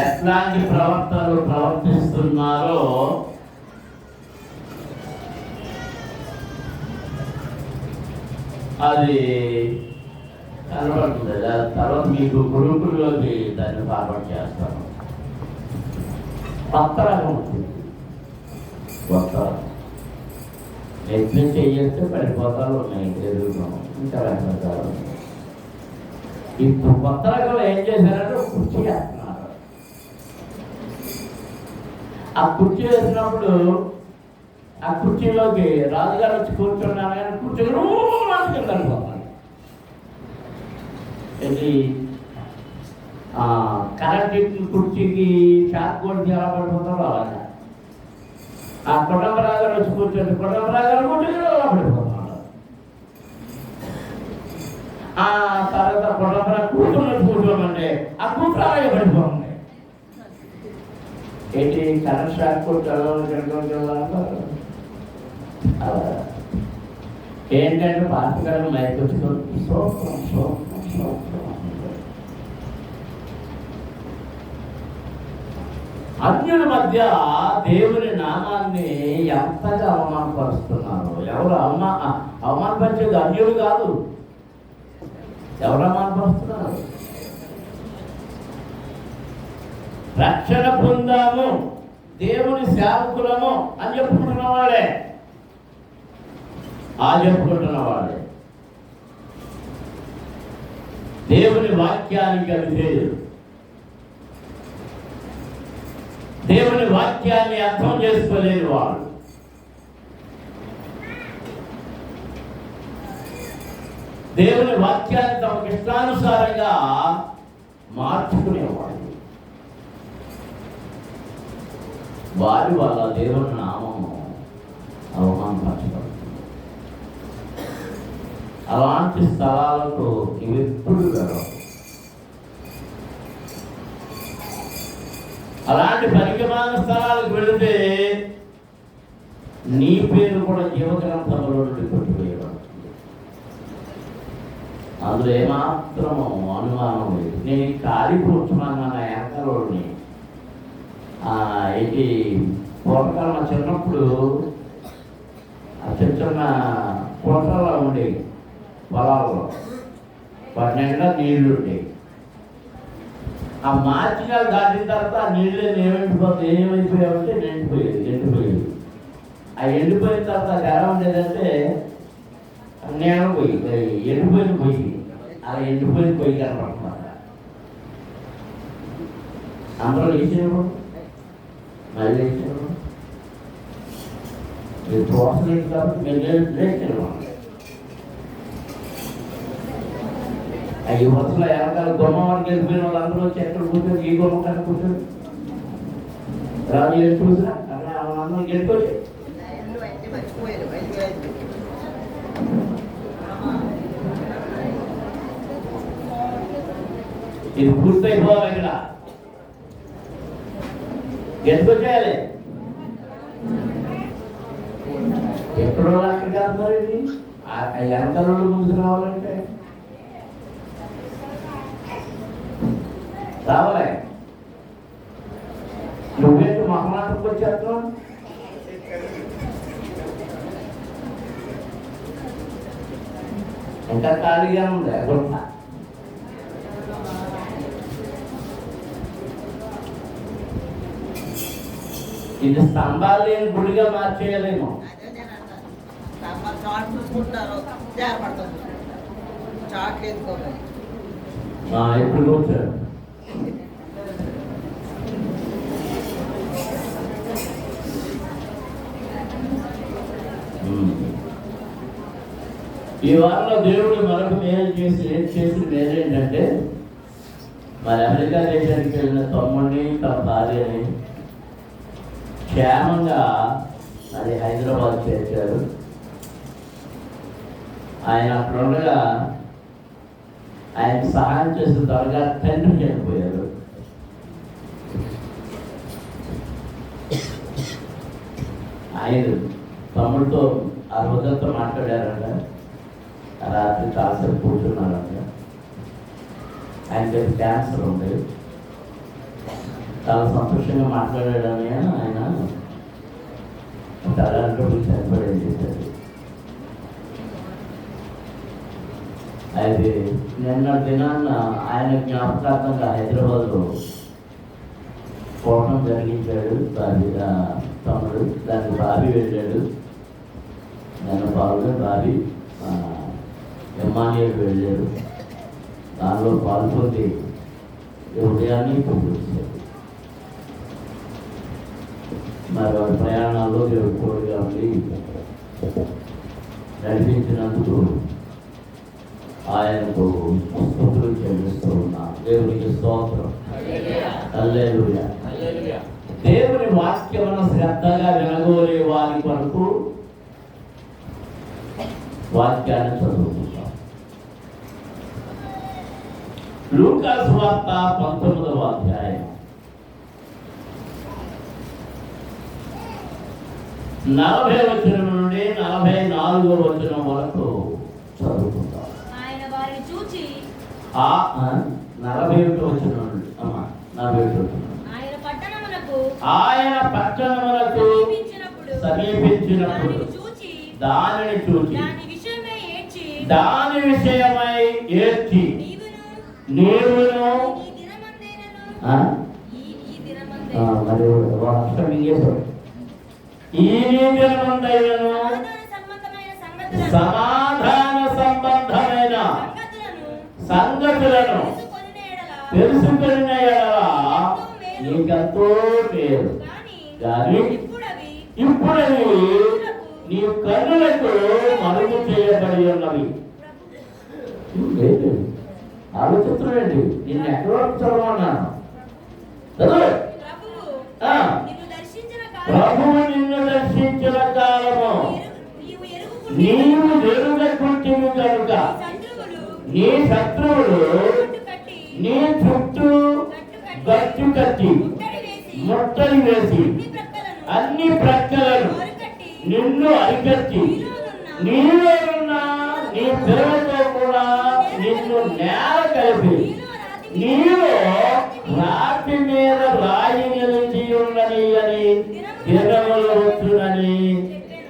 ఎట్లాంటి ప్రవర్తనలు ప్రవర్తిస్తున్నారో అది కనబడుతుంది. తర్వాత మీకు గురుకుల్లోకి దాన్ని ఫార్వర్డ్ చేస్తాను. కొత్త రకం ఉంటుంది. కొత్త యజ్ఞం చేస్తే పడిపోతారు ఉన్నాయి ఎదుగుతాం ఇంకా రకరకాలు. ఇప్పుడు కొత్త రకం ఏం చేశారంటే కుర్చీ వేస్తున్నారు. ఆ కుర్చీ వేసినప్పుడు ఆ కుర్చీలోకి రాజుగారు వచ్చి కూర్చున్నాను కానీ కుర్చీ రాజుగారు ఇది కరెంట్ కుర్చీకి షాక్ కొట్టి ఎలా పడిపోతారో అలాగా ఆ కొండమరాజు గారు వచ్చి కూర్చొని కొండమరాజు గారు కూర్చొని ఎలా పడిపోతున్నారు. ఆ తర్వాత కొండమరాజు కూర్చోమంటే ఆ కూతురు అలాగే పడిపోతుంది. ఏంటి కరెంట్ షాక్ కొట్టాలో ఏంటంటే పార్టీగారు మైక్ వచ్చి అన్యుల మధ్య దేవుని నామాన్ని ఎంతగా అవమానపరుస్తున్నారు. ఎవరు అవమానపరిచేది అన్యులు కాదు. ఎవరు అవమానపరుస్తున్నారు? రక్షణ పొందాము దేవుని సేవకులము అని చెప్పుకుంటున్న వాళ్ళే చెప్పుకుంటున్న వాళ్ళే దేవుని వాక్యానికి అవిధేయులు. దేవుని వాక్యాన్ని అర్థం చేసుకోలేని వాళ్ళు. దేవుని వాక్యాన్ని తమకు ఇష్టానుసారంగా మార్చుకునేవాళ్ళు. వారి వల్ల దేవుని నామము అవమానపరచబడుతుంది. అలాంటి స్థలాలకు ఇవి ఎప్పుడు వెళ్ళవు. అలాంటి పరిగమాన స్థలాలకు వెళితే నీ పేరు కూడా జీవగ్రంథంలో నుండి కొట్టివేయబడుతుంది. అందులో ఏమాత్రము అనుమానం లేదు. నేను కాలిపోతున్నాను నా వెనకలోని ఏంటి పూర్వకాలం మా చిన్నప్పుడు చిన్న చిన్న కుంటల్లో ఉండేవి పొలాల్లో. వాటి నిండా నీళ్లు ఉండేవి. ఆ మార్చికాలు దాటిన తర్వాత ఆ నీళ్ళు ఏమైపోయావంటే ఎండిపోయేది. ఆ ఎండిపోయిన తర్వాత అది ఎలా ఉండేదంటే నేను ఎండిపోయిన పొయ్యి, అలా ఎండిపోయిన పొయ్యి కనపడుతున్నారు. అందరూ వేసేవాడు మళ్ళీ వేసేవాడు. మీరు చూడలేదు కాబట్టి మీరు లేచేవాడు. ఈ వరుసలో వెనకాల గుమ్మవాడికి వెళ్ళిపోయిన వాళ్ళు అందరూ వచ్చి ఎక్కడ కూర్చొని ఈ గుమ్మ కన్నా కూర్చొని రాజు చూసినా అందరూ గెలుచుకోవచ్చు. ఇది పూర్తయిపోవాలి. ఇక్కడ గెలుచుకొచ్చేయాలి. ఎక్కడో అక్కడికి వెళ్తున్నారు. ఇది వెనకాల ముందుకు రావాలంటే రావాలే. నువ్వేంటి మహానాటకు వచ్చేస్తున్నావు? ఇంకా ఖాళీగా ఉంది. ఇది స్తంభాలు లేని గుడిగా మార్చేయలేము. ఎప్పుడు కూర్చోరు. ఈ వారంలో దేవుడు మరొక మేలు చేసిన మేలు ఏంటంటే మరి అమెరికా దేశానికి వెళ్ళిన తమ్ముడిని తమ భార్యని క్షేమంగా అది హైదరాబాద్ చేర్చారు. ఆయన అక్కడుండగా ఆయనకు సహాయం చేసిన త్వరగా తండ్రి చనిపోయారు. ఆయన తమ్ముడితో ఆ రోజంతా మాట్లాడారంట. రాత్రి కాసేపు కూర్చున్నారంట. ఆయనకి క్యాన్సర్ ఉంది. చాలా సంతోషంగా మాట్లాడాడని ఆయన తల్లిదండ్రులు చనిపోయి చేశారు. అయితే నిన్న దినాన్న ఆయన జ్ఞాపకార్థంగా హైదరాబాద్లో కోటం జరిగించాడు తమ్ముడు. దానికి బాబీ వెళ్ళాడు. నేను బాబీ ఎమ్మానియల్ వెళ్ళాడు. దానిలో పాల్గొని ఉదయాన్ని పంపించాడు. మరి వారి ప్రయాణాల్లో దేవుడు తోడుగా ఉండి నడిపించినందుకు ఆయనకు స్తుతులు చెల్లిస్తూ ఉన్నా. దేవునికి స్తోత్రం. హల్లెలూయా. దేవుని వాక్యమును శ్రద్ధగా వినగోరే వారి కొరకు వాక్యాన్ని చదువుకుంటాం. లూకా సువార్త 19వ అధ్యాయం 40వ వచనం నుండి 44వ వచనం వరకు చదువుకుంటాం. 41వ వచనం నుండి 41వ వచనం. ఆయన పట్టణములకు సమీపించినప్పుడు దానిని చూచి దాని విషయమై ఏడ్చి నీవును మరి ఈ దినమందైనను సమాధాన సంబంధమైన సంగతులను తెలుసుకున్న ఎడల నీకెంతో పేరు. కానీ ఇప్పుడు నీ కన్నులకు మరుగు చేయబడి ఉన్నవి. ఆలోచిస్తున్నాండి. నిన్ను ఎక్కడ చదవమన్నాను? ప్రభువు నిన్ను దర్శించిన కాలము నీవు ఎరుగకుంటివి కనుక నీ శత్రువులు నీ చుట్టూ గట్టు కట్టి ముట్టడి వేసి అన్ని ప్రక్కలను నిన్ను అరికట్టి నీలోనున్న నీ పిల్లలతో కూడా నిన్ను నేల కలిపి నీలో రాతి మీద రాయి నిలిచి ఉన్నది అని దినములు వచ్చునని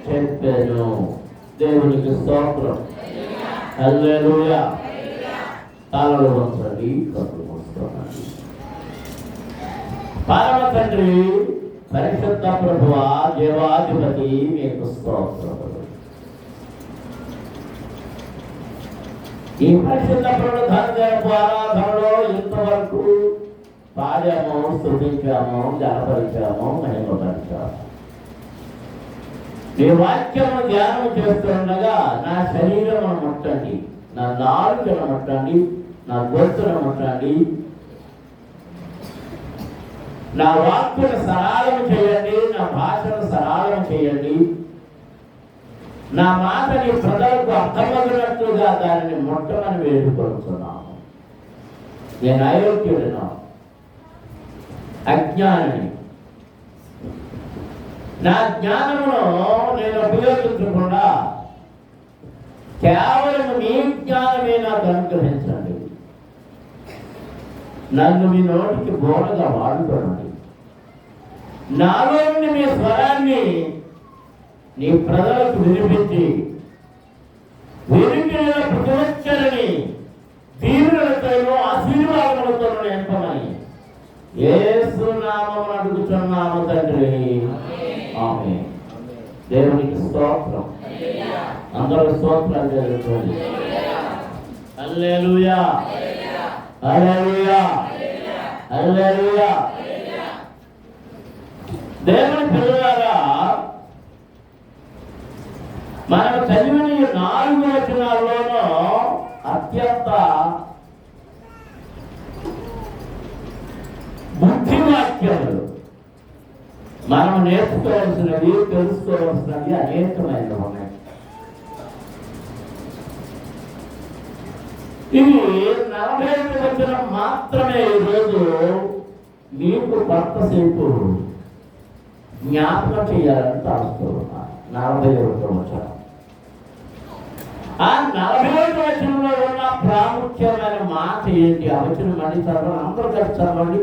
చెప్పాను. దేవునికి స్తోత్రం. హల్లెలూయా. తలలు వంచండి, కళ్ళు మూసుకోండి. పరమ తండ్రి, పరిశుద్ధ ప్రభువా, దేవాధిపతి, మీకు స్తోత్రములు. ఈ పరిశుద్ధ పునరుద్ధరణ ఆరాధనలో ఇంతవరకు పాడాము, స్తుతించాము, గణపరిచాము, మహిమపరిచాము. నీ వాక్యము ధ్యానం చేస్తుండగా నా శరీరమును ముట్టండి, నా నాలుకను ముట్టండి, నా గొంతును ముట్టండి, నా వాక్కును సరళం చేయండి, నా భాషను సరళం చేయండి. నా మాట నీ ప్రజలకు అర్థమగినట్లుగా దానిని ముట్టమని వేడుకొంటున్నాను. నేను అయోగ్యుడను, అజ్ఞానిని. నా జ్ఞానమును నేను ఉపయోగించకుండా కేవలం మీ జ్ఞానమే నాకు అనుగ్రహించండి. నన్ను మీ నోటికి బోధగా వాడుకోండి. నాలో నుండి మీ స్వరాన్ని నీ ప్రజలకు వినిపించి వినిపిన ప్రతివచ్చరని దీవులతోనూ ఆశీర్వాదములతోనూ నింపమని యేసు నామమున అడుగుచున్నాము తండ్రి. ఆమేన్. దేవునికి స్తోత్రం. అందరూ స్తోత్రాలు జరుగుతుంది. హల్లెలూయా, హల్లెలూయా, హల్లెలూయా. దేవుని పిల్లలారా, మనం చదివిన 4 వచనాల్లోనూ అత్యంత బుద్ధివాక్యములు, మనం నేర్చుకోవాల్సినవి, తెలుసుకోవాల్సినవి అనేకమైనవి ఉన్నాయి. ఇవి 40 వచనం మాత్రమే ఈరోజు మీకు కొంతసేపు జ్ఞాపకం చేయాలని తలుస్తూ ఉన్నారు. 41వ వచనం. ఆ 40వ వచనంలో ఉన్న ప్రాముఖ్యమైన మాట ఏంటి? ఆ వచనం మళ్ళీ చదవండి, అందరూ కలిసి చదవండి.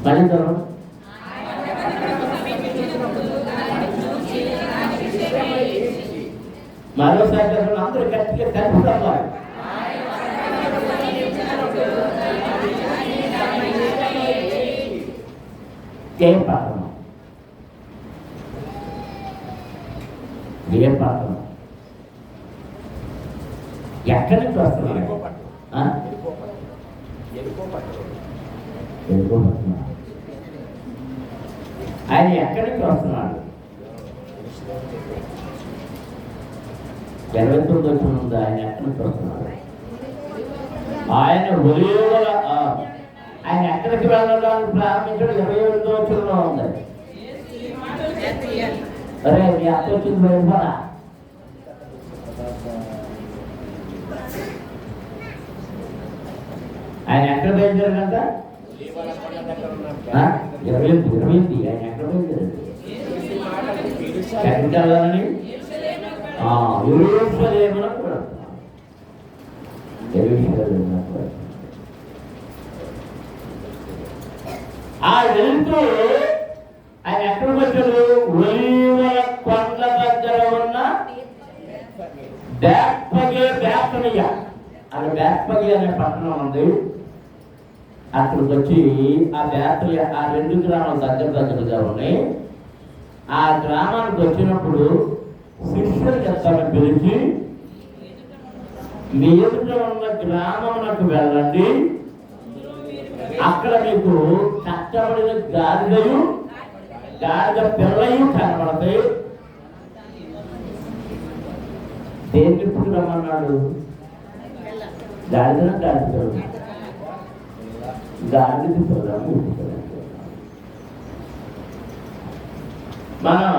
మళ్ళీ చదవండి. మరోసారి చదవండి, అందరూ గట్టిగా కలిసి చదవాలి. ఏం పాత్రం? ఏం పాత్రం? ఎక్కడి నుంచి వస్తున్నాడు? ఆయన ఎక్కడి నుంచి వస్తున్నాడు? 29 వచ్చిన ఉంది. ఆయన ఎక్కడి నుంచి వస్తున్నాడు? ఆయన ఒలివల ఆయన ఎక్కడికి వెళ్ళడానికి ప్రారంభించడం 28 వచ్చినలో ఉంది. అరే మీ అత్త వచ్చింది వెళ్ళిపోరా. ఆయన ఎక్కడ బయలుదేరాడంట? 28 ఆయన ఎక్కడ బయలుదేరాడు? ఎక్కడికి వెళ్ళాలని? యెరూషలేమున కూడా. ఆ వెళ్తూ ఆయన ఎక్కడికి వచ్చాడు? ఒలీవల కొండ దగ్గర ఉన్న బేత్పగే అనే పట్టణం ఉంది. అక్కడికి వచ్చి ఆ బేతలి ఆ 2 గ్రామాల దగ్గరగా ఉన్నాయి. ఆ గ్రామానికి వచ్చినప్పుడు శిష్యులు చెప్తాను పిలిచి, మీ ఎదుట ఉన్న గ్రామమునకు వెళ్ళండి, అక్కడ మీకు కష్టపడిన గాడిద పిల్లలు కనబడతాయి. దేన్ని ఇప్పుడు రమ్మన్నాడు? గాడిద పిల్లలు. మనం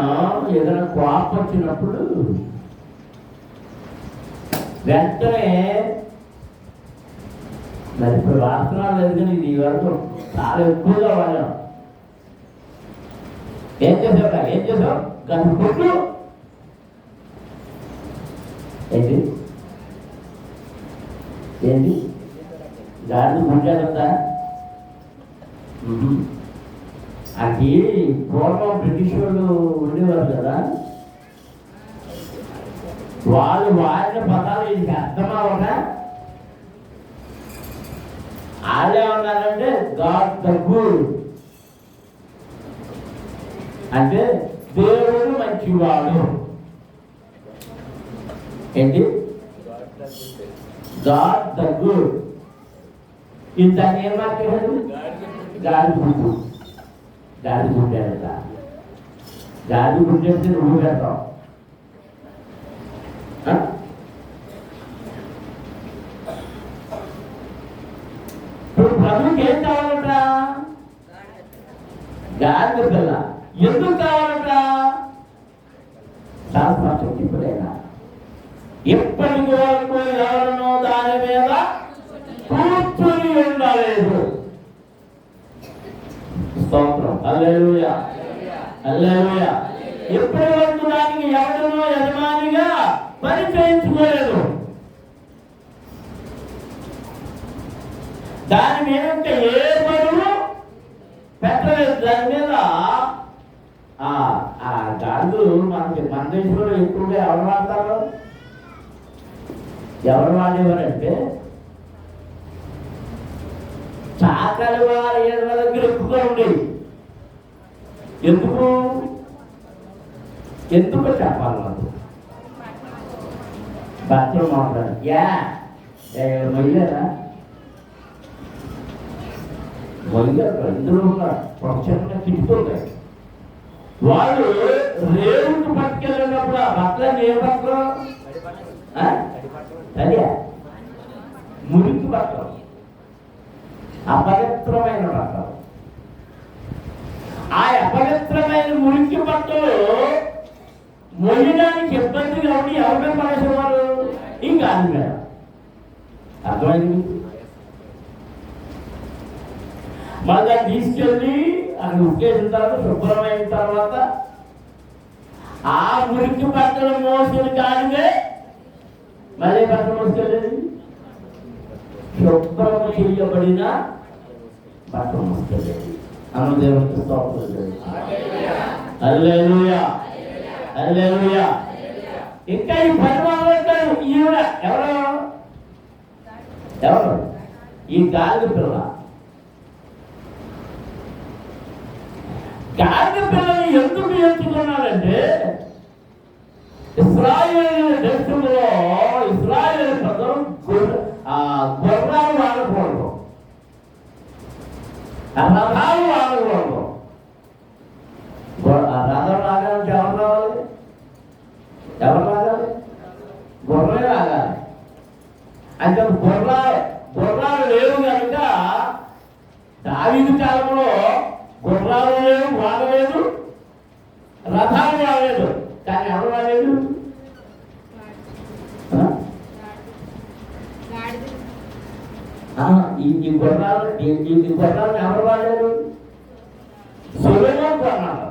ఏదైనా కోపం వచ్చినప్పుడు వెంటనే, మరి ఇప్పుడు వాడుతున్నాడు లేదు కానీ ఇది వరకు చాలా ఎక్కువగా వాడాం. ఏం చేసావు గంట కొట్టు. ఏంటి గాడి గుంజాలంతా? అది పూర్వం బ్రిటిష్ వాళ్ళు ఉండేవారు కదా, వాళ్ళు వాడిన పదాలు ఇది అర్థమవక వాళ్ళేమన్నారంటే గాడ్ ద గుడ్ అంటే దేవుడు మంచివాడు. ఏంటి? God the good. ఇంత ఏం మాట్లాడారు? గాడి గుడ్డేట. గాడి గుడ్డేస్తే నువ్వు పెడతావు. ఇప్పుడు ప్రభుకి ఏం కావాలట? గాడి పిల్ల. ఎందుకు కావాలట? శాస్త్రం చెప్పలేదా? ఇప్పటి వరకు ఎవరినో దాని మీద కూర్చుని ఉండలేదు. స్తోత్రం. హల్లెలూయా, హల్లెలూయా. ఇప్పటి వరకు దానికి ఎవరినో యజమానిగా పరిచయించుకోలేదు. దాని మీద ఏ బరువు పెట్టలేదు. దాని మీద గాడులు మనకి మన దేశంలో ఎక్కువగా ఎవరు వాడతారు? ఎవరు వాడేవారంటే చాకలి వారి ఏళ్ళ దగ్గర ఎక్కువగా ఉండేవి. ఎందుకు చెప్పాలి? నాకు బట్టలు మాట్లాడు మొయ్యారా ఇందులో ఉన్న ప్రొఫెషన్గా తిట్టుకుంటాయి. వాళ్ళు రేవుకి పట్టుకెళ్ళినప్పుడు ఆ బట్టలు ఏ బట్టలు? అదే మురికి బట్టలు, అపవిత్రమైన బట్టలు. ఆ అపవిత్రమైన మురికి బట్టలు మొయ్యడానికి ఇబ్బందిగా ఉండి ఎవరి పడేసేవారు? ఇంకా అది మీద అర్థమైంది. మళ్ళీ తీసుకెళ్ళి అది ఉక్కేసిన తర్వాత శుభ్రమైన తర్వాత ఆ మురికి బట్టలు మోసిన గాడిదే మళ్ళీ బట్టలు మోసుకెళ్ళేది శుభ్రము చేయబడిన బట్టలు మోసుకెళ్ళేది. అనుదేవునికి స్తోత్రం. హల్లెలూయా హల్లెలూయా. ఇంకా ఈ 10 మంది ఈవిడ ఎవరు ఈ గాలి పిల్ల. గాలి పిల్లని ఎందుకు ఎంచుకున్నారంటే ఇశ్రాయేలు దేశంలో ఇశ్రాయేలు ప్రజలు గుర్రాలు వాడకూడదు, రథాలు వాడకూడదు. రథం రాగాలంటే ఎవరు రావాలి? గుర్రమే రాగాలి. అంటే గుర్రాలు లేవు కనుక దావీదు కాలంలో గుర్రాలు లేవు, వాడలేదు, రథాలు వాడలేదు. కానీ ఎవరు వాడలేదు? ఈ గుర్రాలను ఎవరు వాడలేదు? సొలొమోను కొన్నాడు.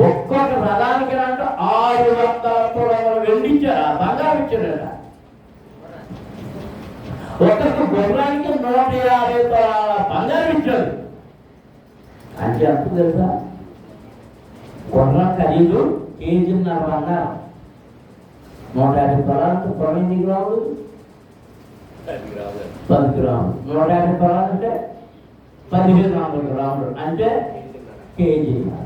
ఒక్కొక్క రథానికి అంటే 600 తులాల వెండి ఇచ్చారు, బంగారం ఇచ్చారట. ఒక్కొక్క గుర్రానికి 150 తులాల బంగారం ఇచ్చారు. అంటే అంత తెలుసా? గుర్రం ఖరీదు కేజీన్నర బంగారం. 150 తులాలకు 9 గ్రాములు 10 గ్రాములు. 150 తులాలు అంటే 1500 గ్రాములు అంటే కేజీన్నర.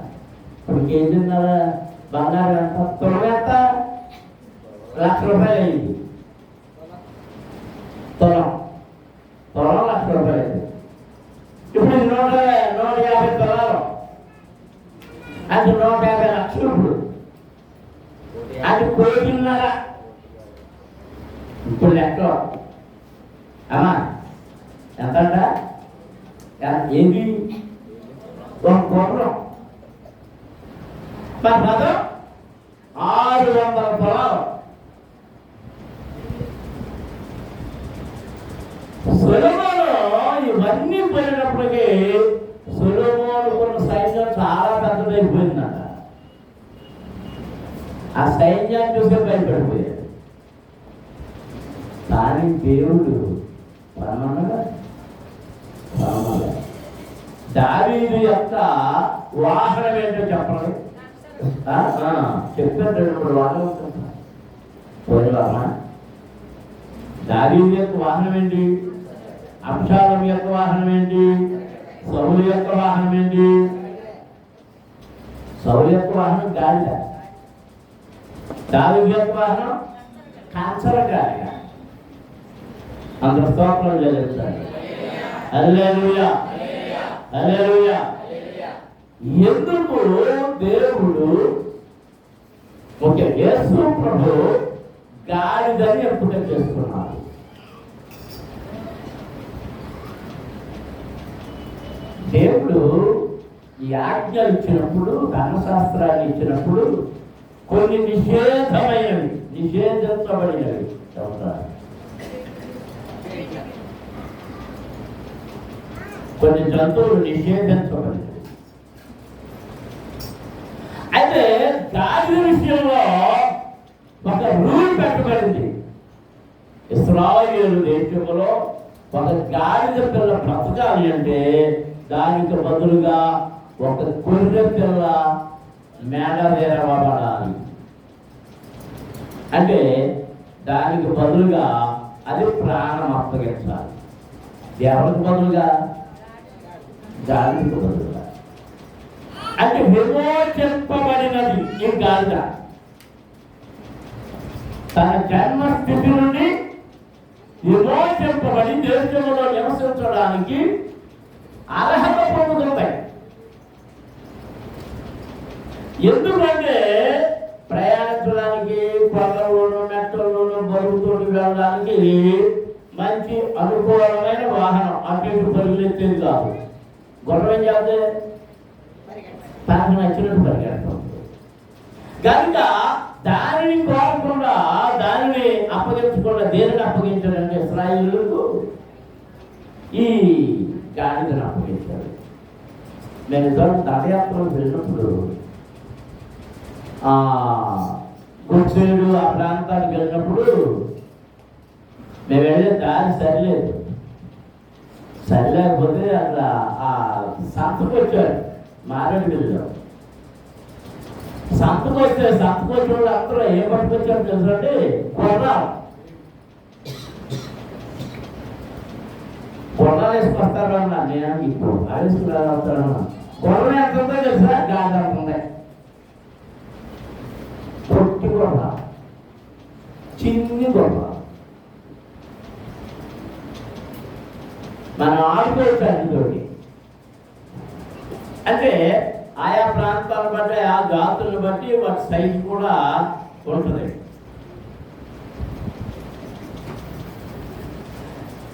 ఇప్పుడు కేజీన్నర బంగారం ఎంత? తులం ఎంత? ₹1,00,000 అయింది. తులం ₹1,00,000 అయింది. ఇప్పుడు 150 తులాలు అది 150 లక్షలు. ఇప్పుడు అది కోటిన్నర. ఇప్పుడు లెక్క అమ్మా ఎంతంట? ఏంటి ఒక గుర్రం మరి రథం 600 తులాలు. సొలొమోను ఇవన్నీ పోయినప్పటికీ సొలొమోను కొన్న సైన్యం చాలా పెద్దదైపోయిందట. ఆ సైన్యాన్ని చూస్తే భయపడిపోయాడు. కానీ దేవుడు దావీదు యొక్క వాహనం ఏంటో చెప్పండి. చెప్పారు 2-3 వాహనం. దావీదు యొక్క వాహనం ఏంటి? అబ్షాలోము యొక్క వాహనం ఏంటి? సౌలు యొక్క వాహనం ఏంటి? సౌలు యొక్క వాహనం గాడిద. దావీదు యొక్క వాహనం కాంచర గాడిద. అందరూ స్తోత్రం చెల్లించాలి. హల్లెలూయా హల్లెలూయా. ఎందుకు దేవుడు యేసు ప్రభు గాడిదని ఎంపిక చేసుకున్నాడు? దేవుడు ఈ ఆజ్ఞలు ఇచ్చినప్పుడు, ధర్మశాస్త్రాన్ని ఇచ్చినప్పుడు కొన్ని నిషేధమైనవి, నిషేధించబడినవి చెప్తారు. కొన్ని జంతువులు నిషేధించబడినవి. అయితే గాడిద విషయంలో ఒక రూల్ పెట్టబడింది. ఇశ్రాయేలు దేశంలో ఒక గాడిద పిల్ల బ్రతకాలి అంటే దానికి బదులుగా ఒక గొర్రె పిల్ల మేడ వేరవబడాలి. అంటే దానికి బదులుగా అది ప్రాణం అప్పగించాలి. ఎవరికి బదులుగా? గాడిదకు బదులుగా. అంటే విమోచింపబడినది ఈ గాడిద. తన జన్మస్థితి నుండి విమోచింపబడి దేశంలో నివసించడానికి అర్హత పొందుతుంటాయి. ఎందుకంటే ప్రయాణించడానికి, కొండలోను మెట్టల్లోనూ బరువుతోటి వెళ్ళడానికి మంచి అనుకూలమైన వాహనం. అటు ఇటు పరుగులెత్తేది కాదు. గొడవ ఏం చేస్తే తనకు నచ్చినట్టు పరిగెడుతుంది కనుక దానిని కోరకుండా, దానిని అప్పగించకుండా దేనిని అప్పగించాడంటే ఇశ్రాయేలుకు ఈ గాడిదను అప్పగించాడు. మేము ఇద్దరు దండయాత్రలు వెళ్ళినప్పుడు గుడ్సేడు ఆ ప్రాంతానికి వెళ్ళినప్పుడు మేము వెళ్ళే దారి సరిలేకపోతే అక్కడ ఆ సంతకు వచ్చారు మారేడుమిల్లిలో. సంతకు వచ్చిన వాళ్ళు అందరూ ఏం పట్టుకొచ్చారు తెలుసండి? గుర్రాలు వేసుకొస్తారు అన్నా. నేను ఇప్పుడు వేసుకురావుతానన్నా. గుర్రం ఎంత ఉందో తెలుసా? గాలి ఎంత ఉంది. పొట్టి గుర్ర, చిన్ని గుర్ర. మనం ఆడుకోవచ్చు అన్నితోటి. అంటే ఆయా ప్రాంతాలను బట్టి ఆ జాతులను బట్టి వాటి సైజు కూడా ఉంటుంది.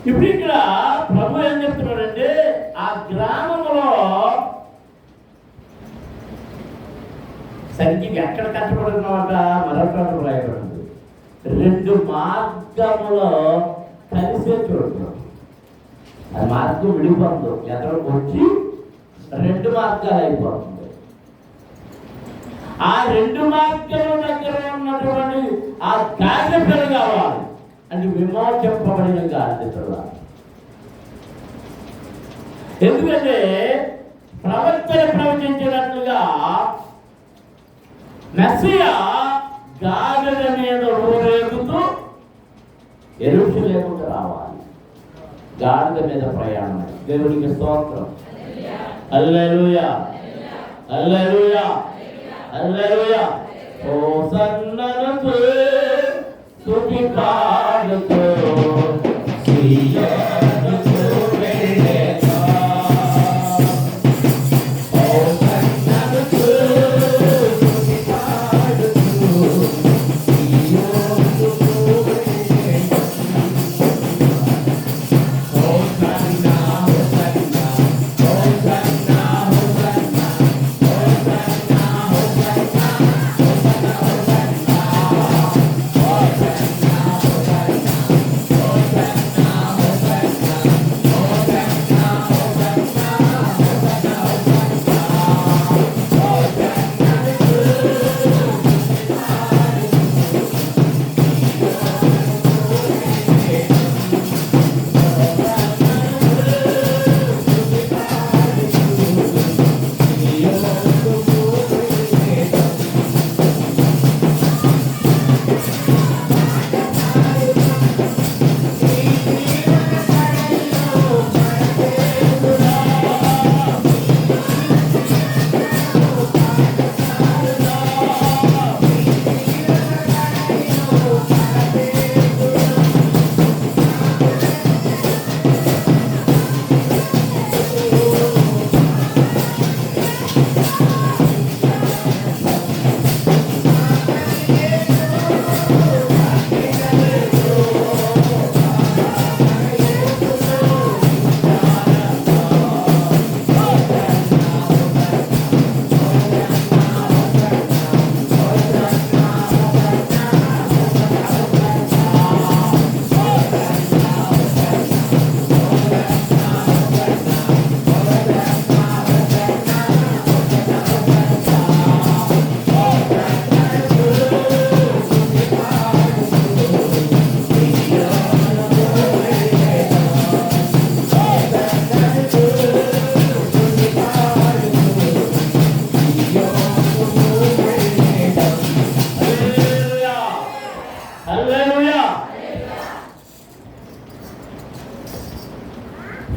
ఇప్పుడు ఇక్కడ ప్రభు ఏం చెప్తున్నాడంటే ఆ గ్రామంలో సరిగ్గా ఎక్కడ కట్టబడుతున్నమాట మరొక రాయబడింది. 2 మార్గములో కలిసే చోటు. అది మార్గం విడిపోతుంది. ఎక్కడికి వచ్చి 2 మార్గాలు అయిపోతుంది. ఆ 2 మార్గాల దగ్గర ఉన్నటువంటి ఆ గాడిద కావాలి అంటే విమోచింపబడిన గాడిద. ఎందుకంటే ప్రవక్తలు ప్రవచించినట్లుగా మెస్సియా గాడిద మీద ఊరేగుతూ యెరూషలేముకు రావాలి. గాడిద మీద ప్రయాణం. దేవునికి స్తోత్రం. హల్లెలూయా, హల్లెలూయా, హల్లెలూయా. హోసన్నను స్తుతి పాడుతూ సియోనుకు వెళ్ళేదా. హోసన్నను స్తుతి పాడుతూ సియోనుకు వెళ్ళేదా. హోసన్నా, హోసన్నా, హోసన్నా, హోసన్నా, హోసన్నా, హోసన్నా,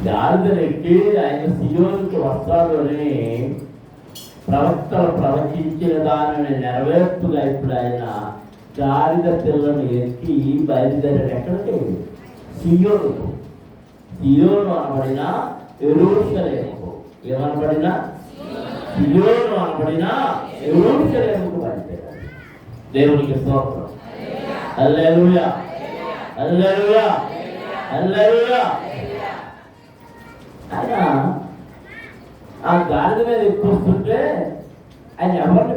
గాడిదనెక్కి ఆయన సియోనుకు వస్తాడని ప్రవక్తలు ప్రవచించిన దానిని నెరవేర్పుగా ఇప్పుడు ఆయన గాడిద పిల్లను ఎక్కి బయలుదేరాడు. ఎక్కడికి? సియోనుకు. సియోను అనబడిన యెరూషలేముకు. ఏమనబడినా? సియోను అనబడిన యెరూషలేముకు బయలుదేరాడు. దేవునికి స్తోత్రం. హల్లెలూయా, హల్లెలూయా, హల్లెలూయా. ఆయన ఆ గాడిద మీద ఎక్కువస్తుంటే ఆయన ఎవరిని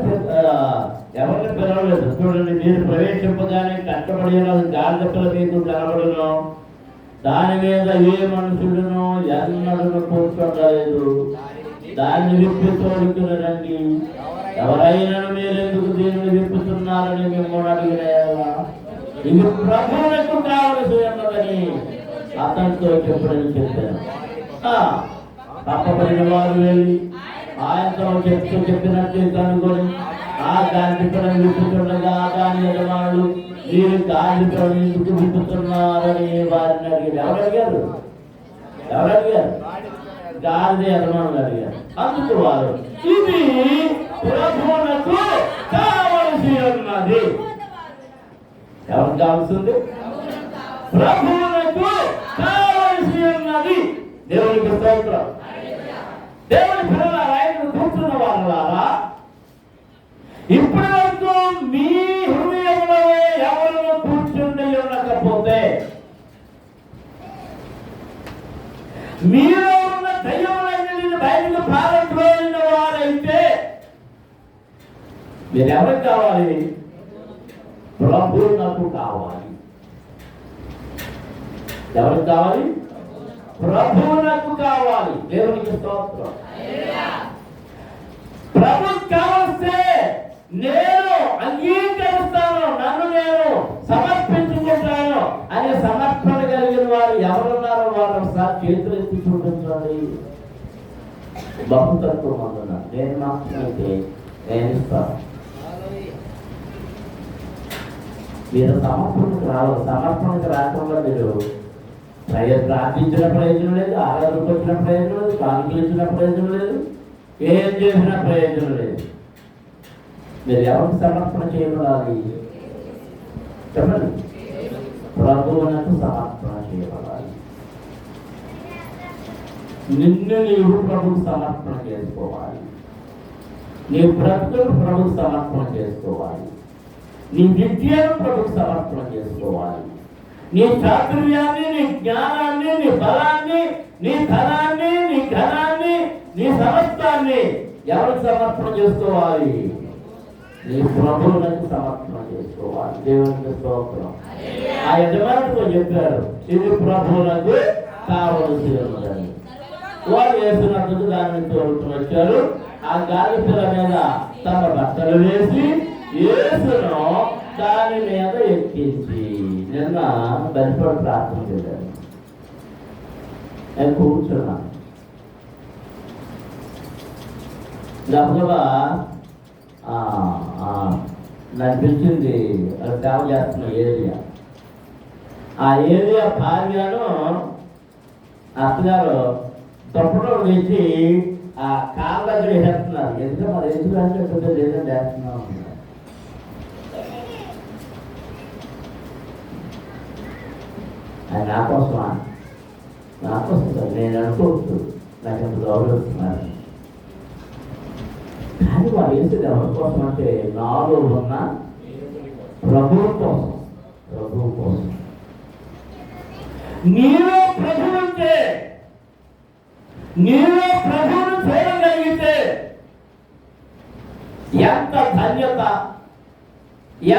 పిలవలేదు. చూడండి, మీరు ప్రవేశింపగానే కట్టబడి గాడిద పిల్ల మీకు కనబడును, దాని మీద ఏ మనుషులను ఎన్నడూ కూర్చోలేదు. దాన్ని విప్పి తోడుకునండి. ఎవరైనా మీరెందుకు దీనిని విప్పుతున్నారని మిమ్మల్ని అడిగిన ఇది ప్రభువులకు కావలసి ఉన్నదని అతనితో చెప్పడని చెప్పాను. తప్పబడిన వారు వెళ్ళి ఆయనతో చెప్పినట్టు కనుగొని ఆ గాలి విప్పుతుండగా దాని యజమానులు మీరు గాలి ఎందుకు విప్పుతున్నారని వారిని అడిగారు. ఎవరు అడిగారు? గాలి యజమానులు అడిగారు. అందుకు వారు ఇది ప్రభువులకు కావలసి ఉన్నది. ఎవరికి కావాల్సింది? ప్రభువులకు కావలసి ఉన్నది. దేవునికి స్తోత్రం. దేవుని పిల్లలారా, ఆయన కూర్చున్న వాళ్ళారా, ఇప్పటి వరకు మీ హృదయంలో ఎవరు కూర్చుండి ఉండకపోతే, మీలో ఉన్న దయ్యములన్నిటిని బయటకు పారద్రోలిన వారైతే మీరు ఎవరికి కావాలి? ప్రభువు నాకు కావాలి. ఎవరికి కావాలి? ప్రభువు నాకు కావాలి. దేవునికి స్తోత్రం. ప్రభువు కావస్తే నేను అంగీకరిస్తాను, నన్ను నేను సమర్పించుకుంటాను అనే సమర్పణ కలిగిన వారు ఎవరున్నారో వారు ఒకసారి చేతులు ఎత్తి చూపించండి. బహు తక్కువ మంది ఉన్నారు. నేను మాత్రమైతే నేను ఇస్తాను. మీరు సమర్పణకు రావాలి. సమర్పణకు రాకుండా మీరు ప్రార్థించిన ప్రయోజనం లేదు, ఆరాధనకు వచ్చిన ప్రయోజనం లేదు, కానుకలు ఇచ్చిన ప్రయోజనం లేదు, ఏం చేసిన ప్రయోజనం లేదు. మీరు ఎవరికి సమర్పణ చేయబడాలి? చెప్పండి. ప్రభువునకు సమర్పణ చేయబడాలి. నిన్ను నీవు ప్రభువుకు సమర్పణ చేసుకోవాలి. నీ బ్రతుకును ప్రభువుకు సమర్పణ చేసుకోవాలి. నీ విద్యను ప్రభువుకు సమర్పణ చేసుకోవాలి. నీ చాతుర్యాన్ని, నీ జ్ఞానాన్ని, నీ బలాన్ని, నీ ధనాన్ని, నీ ఘనాన్ని, నీ సమస్తాన్ని ఎవరికి సమర్పణ చేసుకోవాలి? నీ ప్రభువులకు సమర్పణ చేసుకోవాలి. దేవునికి స్తోత్రం. ఆ యజమానితో చెప్పారు, ఇది ప్రభువులకు కావలసి ఉన్నదని. వారు వేసినందుకు దానిని తోడుకుని వచ్చారు. ఆ గాలిపిల్ల మీద తమ బట్టలు వేసి యేసును దాని మీద ఎక్కించి, నిన్న బలిపడి ప్రార్థన చేశాను. నేను కూర్చున్నాను. గబగబా నాకు పిలిచింది సేవ చేస్తున్న ఏరియా. ఆ ఏరియా భార్యను అత్తగారు తప్పుడు వేసి ఆ కాళ్ళ దగ్గర వేస్తున్నారు. ఎందుకంటే మరి ఎందుకు అంటే లేదంటే వేస్తున్నాం. అది నా కోసమా? నా కోసం సార్ నేను అనుకోవచ్చు. నాకు ఎంత గౌరవిస్తున్నారు. కానీ వారు వేసేది ఎవరి కోసం అంటే నాలో ఉన్న ప్రభువు కోసం. ప్రభువు కోసం. నీలో ప్రభువు ఉంటే, నీలో ప్రభువును చూడగలిగితే ఎంత ధన్యత,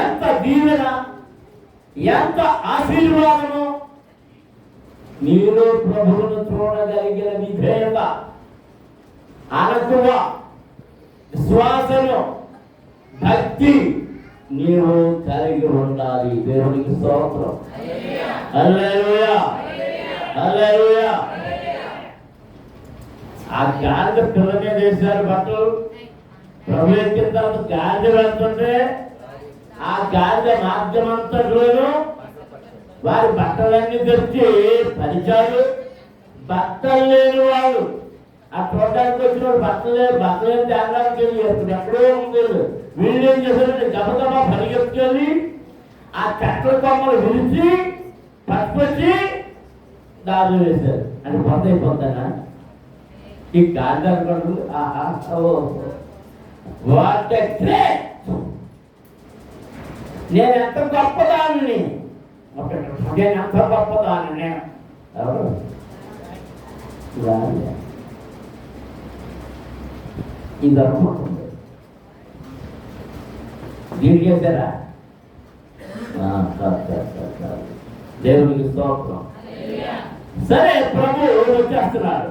ఎంత దీవెన, ఎంత ఆశీర్వాదము. నీలో ప్రభువును చూడగలిగిన విధేయత, అనకువ, విశ్వాసము, భక్తి నీవు కలిగి ఉండాలి. దేవునికి స్తోత్రం. హల్లెలూయా, హల్లెలూయా. ఆ గాలి పిల్ల మీద వేశారు బట్టలు. ప్రభు ఎక్కిన తర్వాత గాలి వెళ్తుంటే ఆ గాలి మార్గమంతట్లోనూ వారి బట్టలన్నీ తెచ్చి పరిచారు. బట్టలు లేని వాళ్ళు ఆ చూడడానికి వచ్చిన వాళ్ళు బట్టలేని తేడానికి వెళ్ళి ఎక్కడో ఉండేది. వీళ్ళు ఏం చేశారంటే గబగబా పరిగెత్తుకెళ్ళి ఆ చెట్ల కొమ్మలు విరిచి పట్టుకొచ్చి దారిలో వేశారు. అది పొంద అయిపోతానా? ఈ గాలి అనుకుంటుంది. నేను ఎంత గొప్పదాన్ని, నేను ఎంత గొప్పదాన్ని. నేను ఎవరు ఇది అనుకుంటుంది. దీనికి చేశారా? దేవునికి స్తోత్రం. సరే, ప్రభు వచ్చేస్తున్నాడు.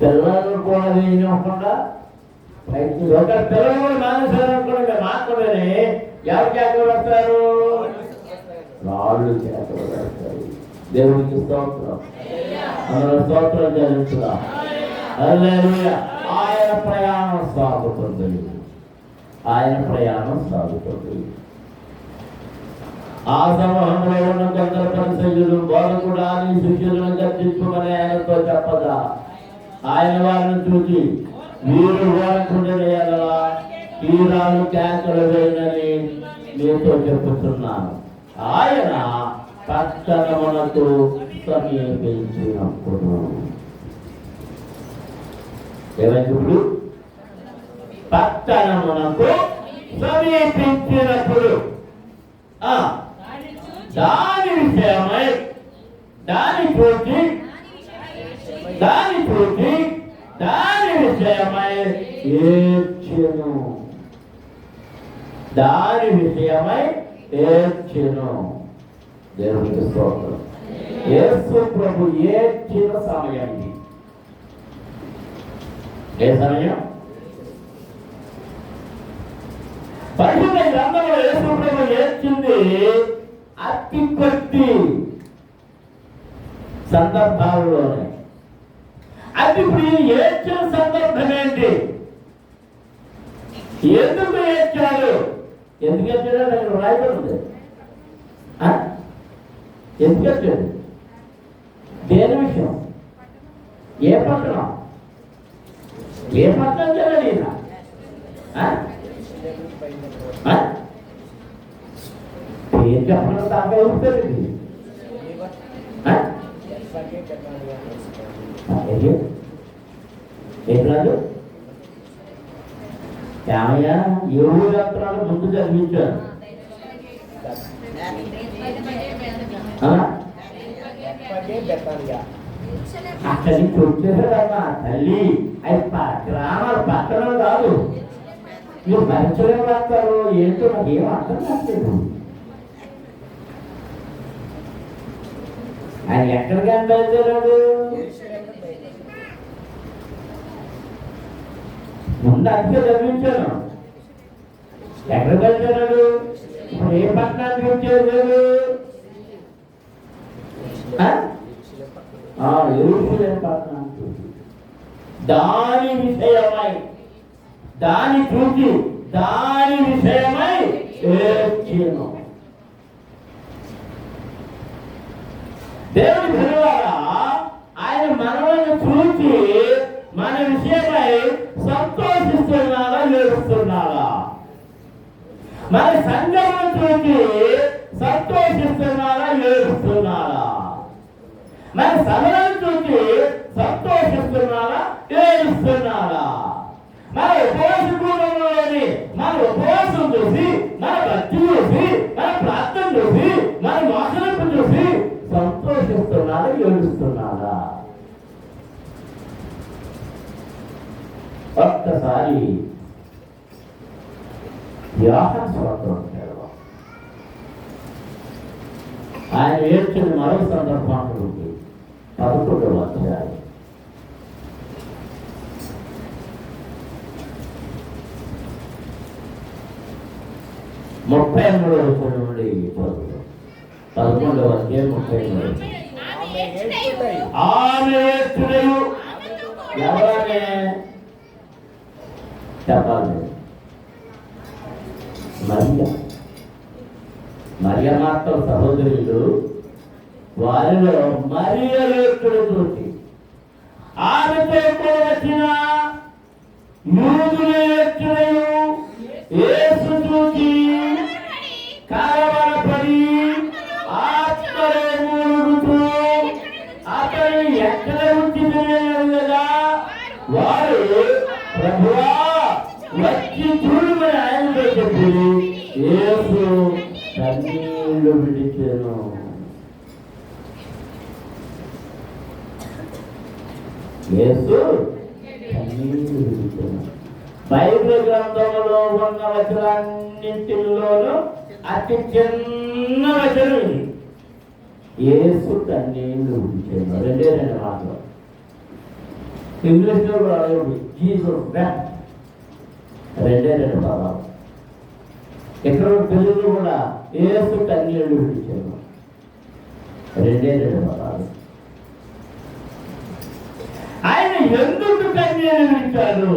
పిల్లలు కూడా వేయకుండా ఒక పిల్లలు కూడా మానేశారనుకోండి, మీరు మాత్రమే ఎవరు కేకలు పెడతారు? రాళ్ళు కేకలు పెడతారు. దేవుడికి స్తోత్రం, అందులో స్తోత్రం చెల్లించుదాం. హల్లెలూయా. ఆయన ప్రయాణం సాగుతుంది, ఆయన ప్రయాణం సాగుతుంది. ఆ సమూహంలో ఉన్న కొందరు పరిసయ్యులు బోధకుడు అని శిష్యులను గర్జించుమని ఆయనతో చెప్పగా, ఆయన వారిని చూసి, మీరు బోధకుండేలా తీరాలు కేకలు వేయనని మీతో చెప్పుతున్నాను. ఆయన పట్టణమునకు సమీపించినప్పుడు, ఏమైనప్పుడు? పట్టణమునకు సమీపించినప్పుడు దాని విషయమై దాని చూసి దాని విషయమై ఏడ్చెను. దాని విషయమై ఏడ్చెను. దేవునికి స్తోత్రం. యేసు ప్రభు ఏడ్చిన సమయం ఇది. ఏ సమయం? పరిశుద్ధ గ్రంథంలో యేసు ప్రభు ఏడ్చింది అతి కొద్ది సందర్భాల్లోనే. అది ఇప్పుడు ఏడ్చిన సందర్భం ఏంటి? ఎందుకు ఏడ్చాడు? ఎందుకు ఏడ్చాడు? అక్కడ రాయబడింది. ఎందుకు ఏడ్చాడు? దేని విషయం? ఏ పట్టణం? ఏ పట్టణం చేయాలి? పేరు చెప్పడం తాగా ఉంటుంది. ఏం రాదు ఏమయ్యా? ఏడు యాత్రలు ముందు చదివించాను. అక్కడి నుంచి వచ్చేసాడమ్మా తల్లి. అవి గ్రామాలు పట్టణం కాదు. మీరు పరిచయం రాస్తారు ఏంటో నాకు ఏం అర్థం కాలేదు. ఆయన ఎక్కడికి బయలుదేరాడు? ముందు అందుకే చదివించాను. ఎక్కడ బయలుదేరాడు? ఇప్పుడు ఏ పట్టణానికి వచ్చేది? యెరూషలేము పట్టణానికి. దాని విషయమై దాని చూసి దాని విషయమై ఏడ్చెను. దేవుని పిల్లలారా, ఆయన మనల్ని చూసి మన విషయమై సంతోషిస్తున్నాడా ఏడుస్తున్నాడా? మన సంఘమును చూసి సంతోషిస్తున్నాడా ఏడుస్తున్నాడా? మన సభలను చూసి సంతోషిస్తున్నాడా ఏడుస్తున్నాడా? మన ఉపవాస కూడంలోని మన ఉపవాసం చూసి, మన భక్తి చూసి, మన ప్రార్థన చూసి, మన మోసలింపు చూసి సంతోషిస్తున్నాడా ఏడుస్తున్నాడా? ఒక్కసారి యోహాను సువార్తలో ఆయన ఏడ్చిన మరో సందర్భాన్ని 11వ అధ్యాయం 33వ వచనం నుండి 11వ అధ్యాయం 33. ఆమె ఏడ్చుటయు ఎవరనే చెప్పాలి? మరియ మాత్ర సహోదరులు. వారిలో మరియ ఏడ్చుడు చూసి ఆమెతో కూడా వచ్చిన యూదులు ఏడ్చుటయు యేసు చూసి కలవరపడి ఆత్మలో మూలుగుతూ అతన్ని ఎక్కడ ఉంచినగా వారు ప్రభువా వచ్చి చూడమని ఆయనతో చెప్పి యేసు కన్నీళ్లు విడిచెను. యేసు కన్నీళ్లు విడిచెను. బైబిల్ గ్రంథంలో ఉన్న వచనాన్నింటిలోనూ అతి చిన్న వచనం ఇది. యేసు కన్నీళ్లు విడిచెను. రెండే రెండు మాటలు. ఇంగ్లీష్లో కూడా జీసస్ వెప్ట్, రెండే రెండు పదాలు. ఇక్కడ తెలుగులో కూడా యేసు కన్నీళ్లు విడిచాడు, రెండే రెండు పదాలు. ఆయన ఎందుకు కన్నీళ్లు విడిచాడు?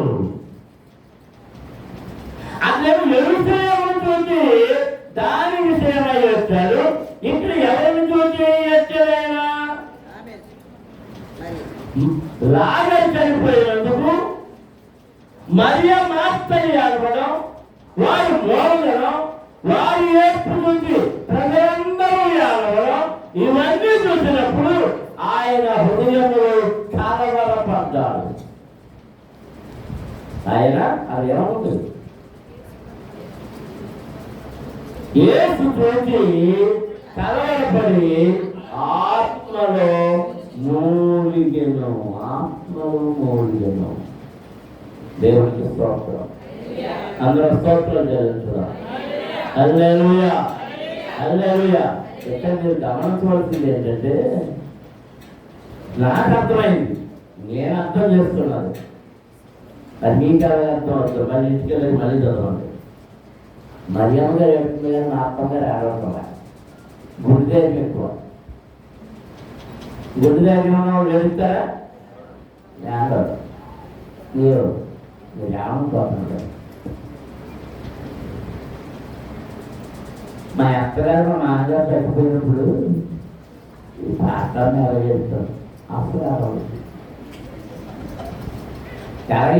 అతను యెరూషలేమును చూసి దాని విషయమై వచ్చాడు. ఇక్కడ ఎవరిని చూసి వచ్చాడు? ఆయన లాజరు చనిపోయినందుకు మరియ మార్తని ఏడవడం, వారి మోడడం, వారి ఏడ్పు నుంచి ప్రజలందరూ ఏడవడం, ఇవన్నీ చూసినప్పుడు ఆయన హృదయంలో కలవరపడ్డాడు. ఆయన అది ఏమవుతుంది? యేసు చూసి కలవరపడి ఆత్మలో మూలిగెను, ఆత్మలో మూలిగెను. దేవునికి స్తోత్రం. అందరూ స్తోత్రం చెల్లించుదాం. హల్లెలూయా, హల్లెలూయా. ఇక్కడ మీరు గమనించవలసింది ఏంటంటే, నాకు అర్థమైంది, నేను అర్థం చేస్తున్నాను, అది మీకు అలాగే అర్థం అవుతుంది. మళ్ళీ ఇంటికి వెళ్ళి మళ్ళీ చదవండి. మరియమ్మ గారు ఏడుతుంది కానీ మా అత్తమ్మ గారు ఏడవకుండా గుడి దగ్గర ఎక్కువ. గుడి దగ్గర వాళ్ళు ఏడుస్తారా? ఏడవరు. మీరు ఏమనుకోతున్నారు? మా అత్తగారు మా నాన్నగారు చచ్చిపోయినప్పుడు ఈ పాత్రని ఎలా చేస్తారు? అప్పుడు ఎలా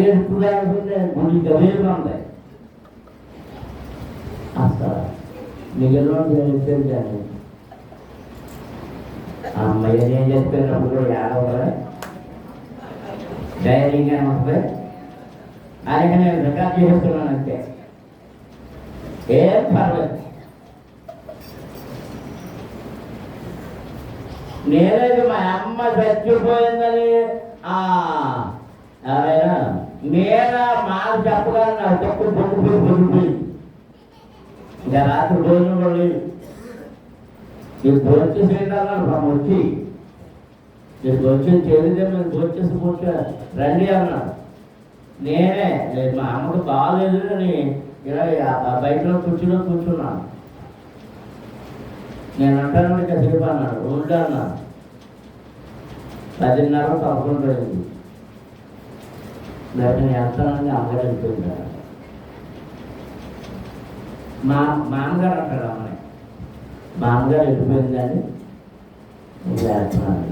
చేస్తుంది అనుకుంటే గుడి గవేగా ఉంటాయి. అసలు మిగిలిన చెప్పారు కానీ అమ్మాయి ఏం చెప్పినప్పుడు ఏడవరా, ధైర్యంగా వస్తాయి. అలాగే నేను రికార్డ్ చేస్తున్నాను అంతే, ఏం పర్లేదు. నేనైతే మా అమ్మ చచ్చిపోయిందని ఎవరైనా నేనా మాట చెప్పగానే నాకు తక్కువ పొంగిపోయి ఇంకా రాత్రి భోజనం కూడా లేదు. నీకు భోజనం వచ్చి నీకు వచ్చి తెలియదే మేము భోజేసి కూర్చో రండి అన్నాడు. నేనే లేదు, మా అమ్మకు బాగాలేదు అని ఇలా బయటలో కూర్చున్నాను. నేను అంటాను ఇంకా సేపు అన్నాడు, ఉండు అన్నాడు. 10:30 అయింది. లేకపోతే నేను వెళ్తానని అమ్మగారు వెళ్ళిపోయింది. మా మామగారు అంటాడు అమ్మాయి, మా అమ్మగారు వెళ్ళిపోయిందని వెళ్తున్నాను.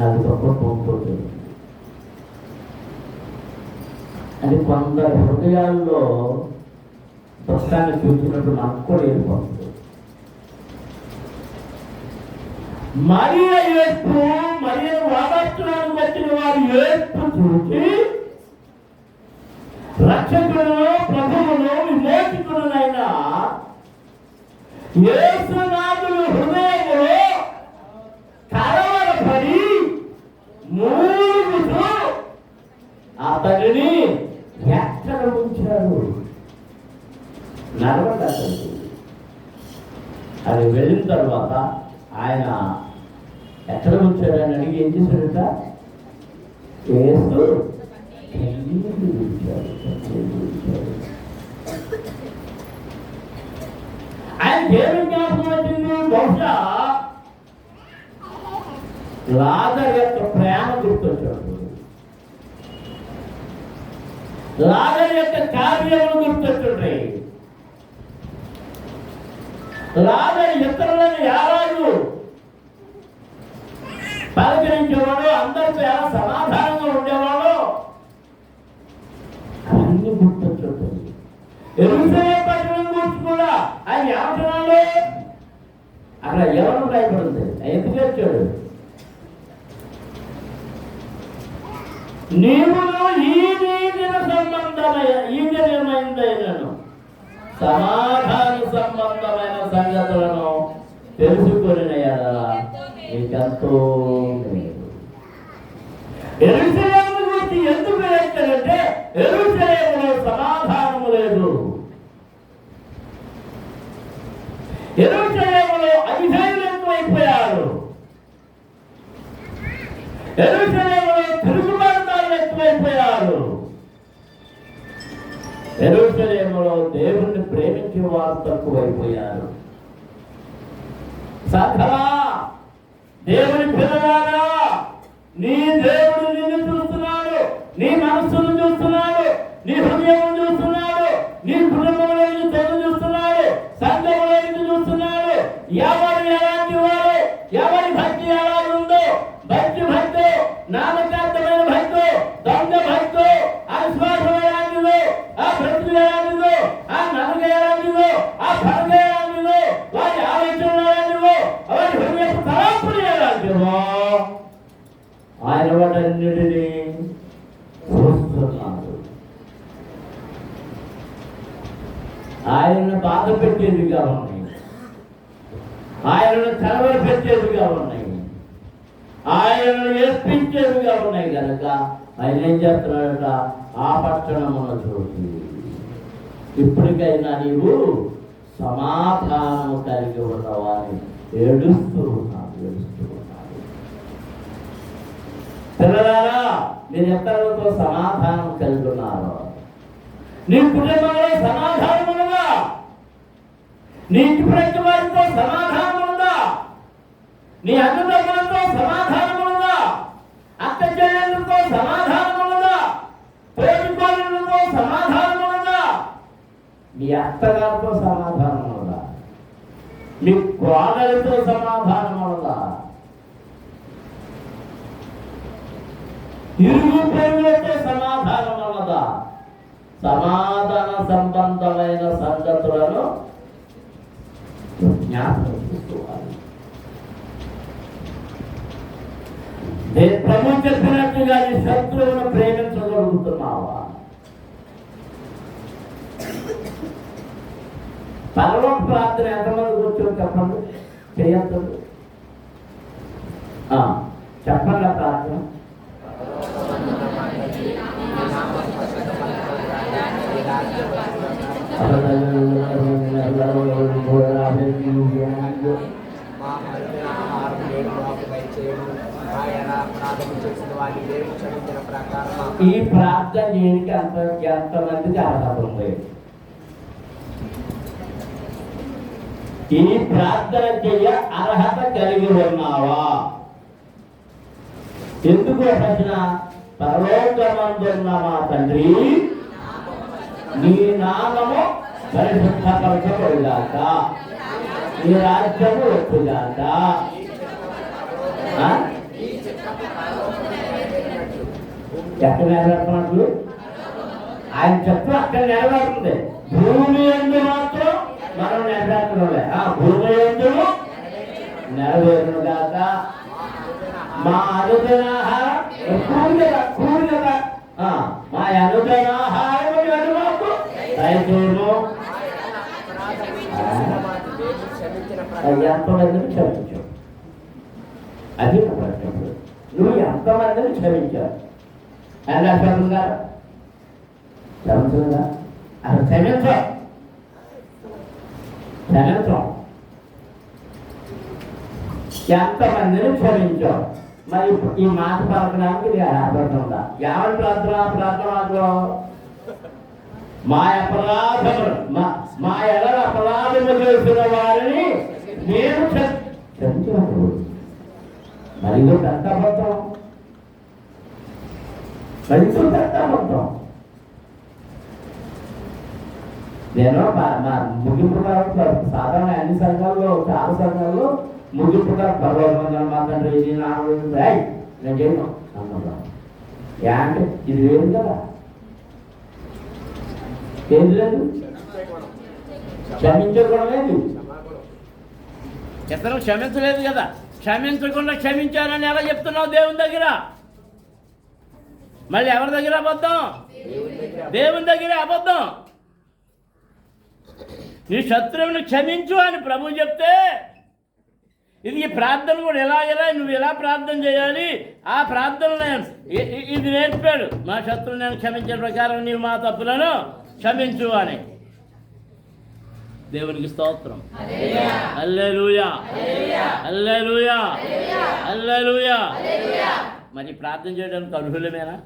అది గొప్ప పోతుంది. అది కొందరు హృదయాల్లో దుఃఖాన్ని చూసినప్పుడు మనకు కూడా ఏర్పడుతుంది. మరియ ఏడ్పు, మరియను వాదార్చడానికి వచ్చిన వారి ఏడ్పు చూసి రక్షకులను, ప్రభువును, విమోచకుడునైన యేసునాథుడు హృదయంలో కలవరపడి మూలుగుతూ అతనిని ఎక్కడ ఉంచారు? నడవండి అతనికి. అది వెళ్ళిన తర్వాత ఆయన ఎక్కడ ఉంచాడని అడిగి ఏం చేశాడట? యేసు ఆయనకి ఏమి జ్ఞాపకం వచ్చింది? బహుశా లాజరు యొక్క ప్రేమ గుర్తొచ్చాడు, లాజరు యొక్క కార్యములు గుర్తొచ్చుంటాయి. లాజరు ఇతరులను ఎలాగూ పలకరించేవాడు, అందరితో ఎలా సమాధానంగా ఉండేవాడు, అవన్నీ గుర్తొచ్చుంటాయి. యెరూషలేము పట్టణం గురించి కూడా ఆయన ఏమంటున్నాడు? అక్కడ ఎవరు భయపడుతుంది? ఎందుకు వచ్చాడు? నీవును ఈ దినమైందైనను సమాధాన సంబంధమైన సంగతులను తెలుసుకొని నీకెంతో యెరూషలేము గురించి ఎందుకు వచ్చాడంటే యెరూషలేములో సమాధానము లేదు. యెరూషలేములో అవిధేయులు ఎక్కువైపోయారు. యెరూషలేములో తిరుగుబాటుదారులు ఎక్కువైపోయారు. యెరూషలేములో దేవుణ్ణి ప్రేమించే వారు తక్కువైపోయారు. సకలా దేవుని పిల్లలారా, నీ దేవుడు నిన్ను చూస్తున్నాడు, నీ మనస్సును చూస్తున్నాడు, నీ హృదయం చూస్తున్నాడు, నీ కుటుంబంలో తను చూస్తున్నాడు, సంఘంలో చూస్తున్నాడు. ఎవరు ఎలాంటి వారు, ఎవరి భక్తి ఎలా ఉందో, భక్తి భక్తి, నామకార్థమైన భక్తి, దొంగ భక్తి, అవిశ్వాసం ఎలాంటిదో, ఆ భక్తులు ఎలాంటిదో, ఆ నమ్మకం ఎలాంటిదో, ఆ భర్గ ఎలాంటిదో, వారి ఆలోచన ఎలాంటివో, వారి హృదయ తలంపులు ఎలాంటివో ఆయన వాటన్నిటినీ చూస్తున్నాడు. ఆయనను బాధ పెట్టేదిగా ఉన్నాయి, ఆయనను కలవర పెట్టేదిగా ఉన్నాయి, ఆయనను ఏర్పించేదిగా ఉన్నాయి కనుక ఆయన ఏం చేస్తున్నాడట, ఆ పట్టణమున చూసి ఇప్పటికైనా నీవు సమాధానము కలిగి ఉన్నవాని ఏడుస్తూ ఉన్నాడు. పిల్లలారా, మీరు ఎంతవరకు సమాధానం కలిగి ఉన్నారు? నీ కుటుంబంలో సమాధానం ఉన్నదా? నీ ఇంటి ప్రతి వారితో సమాధానం ఉన్నదా? నీ అన్నదమ్ములతో సమాధానం ఉన్నదా? అక్క చెల్లెళ్ళతో సమాధానం ఉన్నదా? తోటికోళ్ళతో సమాధానం ఉన్నదా? మీ అత్తగారితో సమాధానం ఉన్నదా? మీ కోడలతో సమాధానం ఉన్నదా? ఇరుగు పొరుగులతో సమాధానం ఉన్నదా? సమాధాన సంబంధమైన సంగతులను జ్ఞాపకం చేసుకోవాలి. ప్రభు చెప్పినట్టుగా నీ శత్రువులను ప్రేమించగలుగుతున్నావా? పరలోక ప్రార్థన ఎంతమంది కూర్చొని చెప్పండి, చేయొద్దు. చెప్పండి ఆ ప్రార్థన. ఈ ప్రార్థన చేయడానికి ఎంతమందికి అర్హత ఉంది? ఈ ప్రార్థన చేయ అర్హత కలిగి ఉన్నావా? ఎందుకు ప్రశ్న? పరలోకమందున్న మా తండ్రి, నీ నామము పరిశుద్ధపరచబడుగాక, నీ రాజ్యము వచ్చుగాక. ఎక్కడ నెరవేరుతున్నట్లు ఆయన చెప్పు, అక్కడ నెరవేరుతుంది. భూమి ఎందు మాత్రం మనం నెరవేర్చడమే. భూమి ఎందు నెరవేరుగాక. మా అనుదినాహారం కూడిగా మా అనుదినాహారం మాకు దయచేయము. ఎంతమందిని క్షమించు, అది నువ్వు ఎంతమందిని క్షమించావు? ఎలా క్షమించారు? క్షమించదా? అసలు క్షమించం. ఎంతమందిని క్షమించాం? మరి ఈ మాట పలకడానికి ఇది అర్థం ఉందా? ఎవరి ప్రార్థన? మా అపరాధములు, మా ఎలా అపరాధము చేసిన వారిని నేను క్షమించినప్పుడు మరి పెద్ద అబద్ధం, పెద్ద అబద్ధం. నేను ముగింపు సాధారణ అన్ని సంఘాల్లో, చాలా సంఘాల్లో ముగింపుగా పర్వతం మాత్రం నేను చేయను అన్నా. అంటే ఇది లేదు కదా, ఏం లేదు, క్షమించకూడదు లేదు. ఇతను క్షమించలేదు కదా, క్షమించకుండా క్షమించానని ఎలా చెప్తున్నావు దేవుని దగ్గర? మళ్ళీ ఎవరి దగ్గర అబద్ధం? దేవుని దగ్గర అబద్ధం. నీ శత్రువుని క్షమించు అని ప్రభు చెప్తే, ఇది ఈ ప్రార్థన కూడా ఎలాగెలా నువ్వు ఎలా ప్రార్థన చేయాలి, ఆ ప్రార్థన ఇది నేర్పాడు. మా శత్రువుని నేను క్షమించిన ప్రకారం నీవు మా తప్పులను క్షమించు అని. దేవునికి స్తోత్రం. హల్లెలూయా, హల్లెలూయా, హల్లెలూయా. మరి ప్రార్థన చేయడానికి అర్హులమేనా?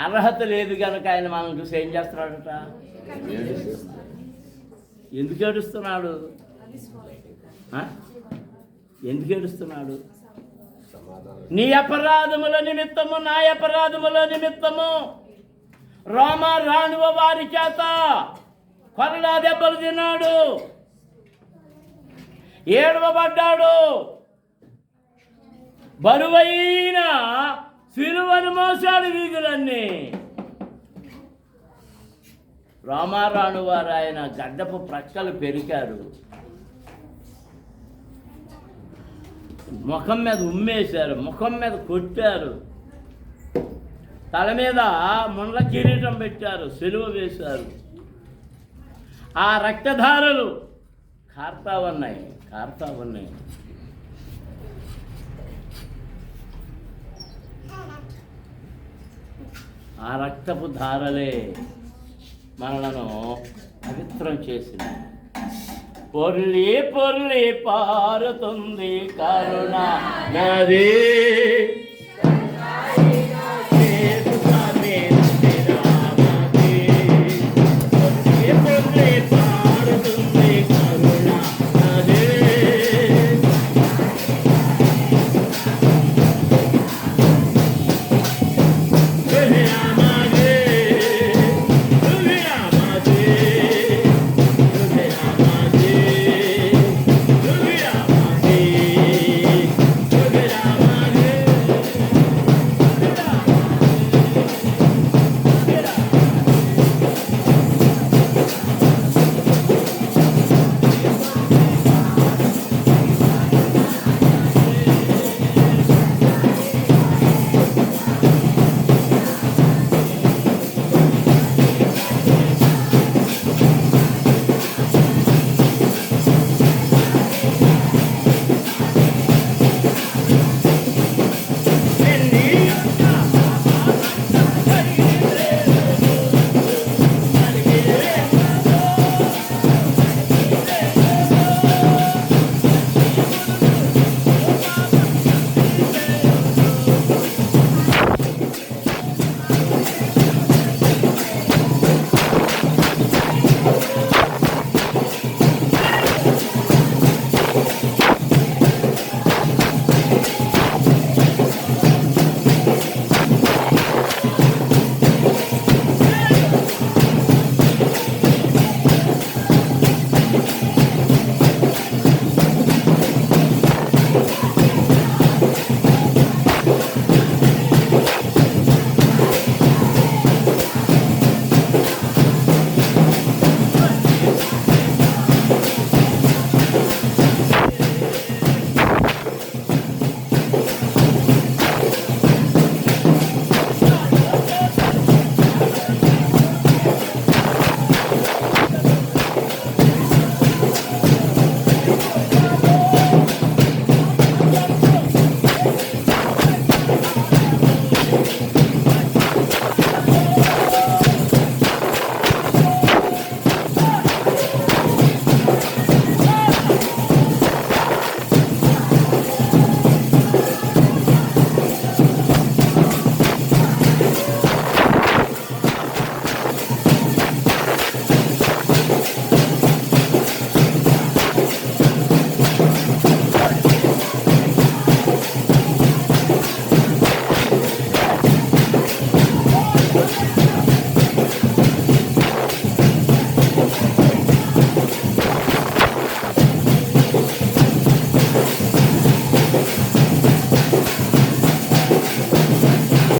అర్హత లేదు కనుక ఆయన మనం చూసి ఏం చేస్తున్నాడట? ఎందుకు ఏడుస్తున్నాడు? ఎందుకు ఏడుస్తున్నాడు? నీ అపరాధముల నిమిత్తము, నా అపరాధముల నిమిత్తము రోమ రాణువ వారి చేత కొరడా దెబ్బలు తిన్నాడు, ఏడవబడ్డాడు, బరువైన సిలువను మోసాడు వీధులన్నీ. రోమారాణు వారు ఆయన గడ్డపు ప్రక్కలు పెరికారు, ముఖం మీద ఉమ్మేశారు, ముఖం మీద కొట్టారు, తల మీద ముండ్ల కిరీటం పెట్టారు, సిలువ వేశారు. ఆ రక్తధారలు కారుతా ఉన్నాయి. ఆ రక్తపు ధారలే మనలను పవిత్రం చేసింది. పొర్లి పొర్లి పారుతుంది కరుణ నది.